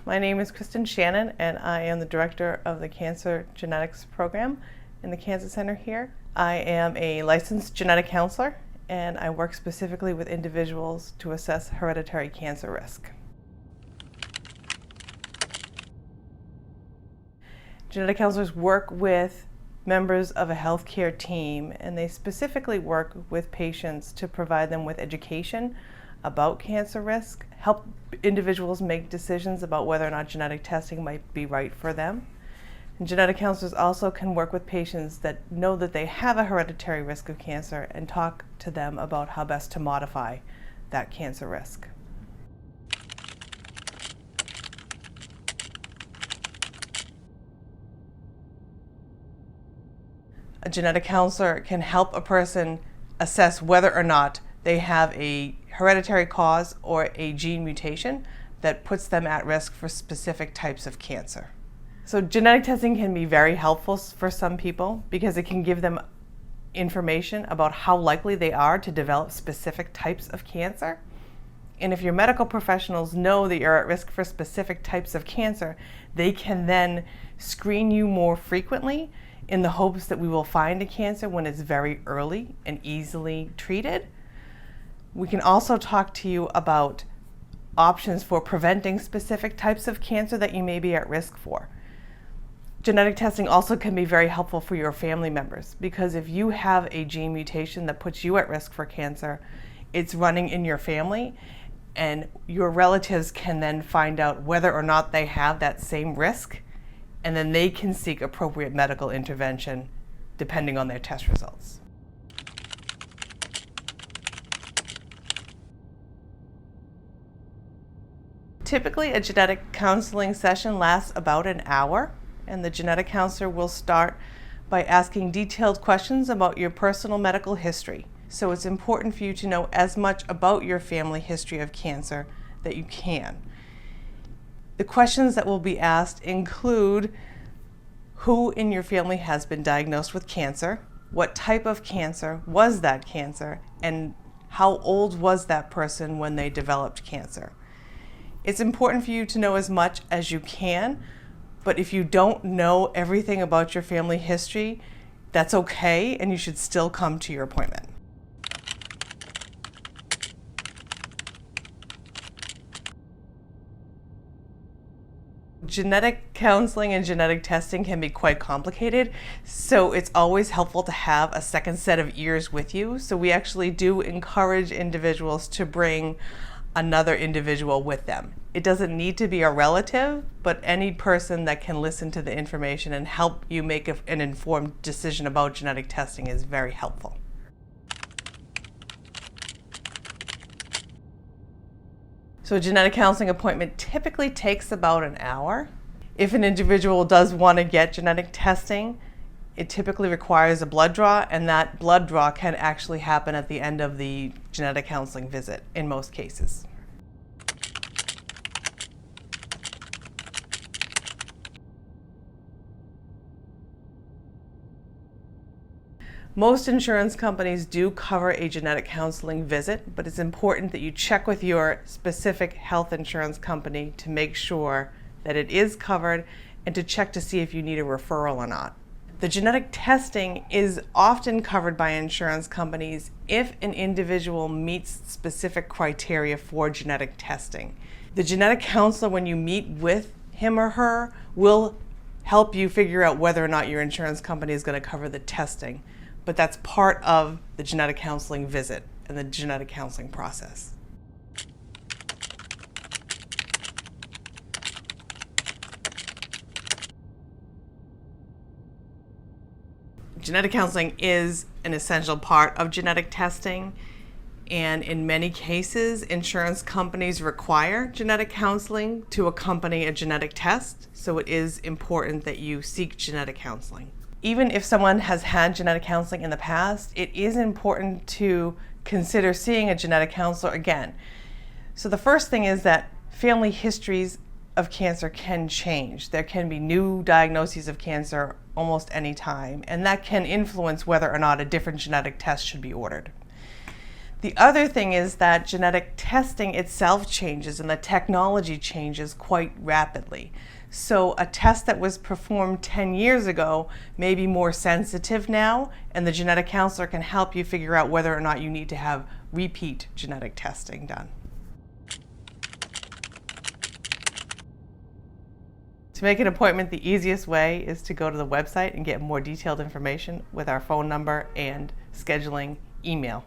My name is Kristen Shannon, and I am the director of the Cancer Genetics Program in the Cancer Center here. I am a licensed genetic counselor, and I work specifically with individuals to assess hereditary cancer risk. Genetic counselors work with members of a healthcare team, and they specifically work with patients to provide them with education about cancer risk, help individuals make decisions about whether or not genetic testing might be right for them. And genetic counselors also can work with patients that know that they have a hereditary risk of cancer and talk to them about how best to modify that cancer risk. A genetic counselor can help a person assess whether or not they have a hereditary cause or a gene mutation that puts them at risk for specific types of cancer. So genetic testing can be very helpful for some people because it can give them information about how likely they are to develop specific types of cancer. And if your medical professionals know that you're at risk for specific types of cancer, they can then screen you more frequently in the hopes that we will find a cancer when it's very early and easily treated. We can also talk to you about options for preventing specific types of cancer that you may be at risk for. Genetic testing also can be very helpful for your family members because if you have a gene mutation that puts you at risk for cancer, it's running in your family, and your relatives can then find out whether or not they have that same risk, and then they can seek appropriate medical intervention depending on their test results. Typically, a genetic counseling session lasts about an hour, and the genetic counselor will start by asking detailed questions about your personal medical history. So it's important for you to know as much about your family history of cancer that you can. The questions that will be asked include who in your family has been diagnosed with cancer, what type of cancer was that cancer, and how old was that person when they developed cancer. It's important for you to know as much as you can, but if you don't know everything about your family history, that's okay, and you should still come to your appointment. Genetic counseling and genetic testing can be quite complicated, so it's always helpful to have a second set of ears with you. So we actually do encourage individuals to bring another individual with them. It doesn't need to be a relative, but any person that can listen to the information and help you make an informed decision about genetic testing is very helpful. So a genetic counseling appointment typically takes about an hour. If an individual does want to get genetic testing, it typically requires a blood draw, and that blood draw can actually happen at the end of the genetic counseling visit in most cases. Most insurance companies do cover a genetic counseling visit, but it's important that you check with your specific health insurance company to make sure that it is covered and to check to see if you need a referral or not. The genetic testing is often covered by insurance companies if an individual meets specific criteria for genetic testing. The genetic counselor, when you meet with him or her, will help you figure out whether or not your insurance company is going to cover the testing. But that's part of the genetic counseling visit and the genetic counseling process. Genetic counseling is an essential part of genetic testing, and in many cases, insurance companies require genetic counseling to accompany a genetic test, so it is important that you seek genetic counseling. Even if someone has had genetic counseling in the past, it is important to consider seeing a genetic counselor again. So the first thing is that family histories of cancer can change. There can be new diagnoses of cancer almost any time, and that can influence whether or not a different genetic test should be ordered. The other thing is that genetic testing itself changes and the technology changes quite rapidly. So a test that was performed 10 years ago may be more sensitive now, and the genetic counselor can help you figure out whether or not you need to have repeat genetic testing done. To make an appointment, the easiest way is to go to the website and get more detailed information with our phone number and scheduling email.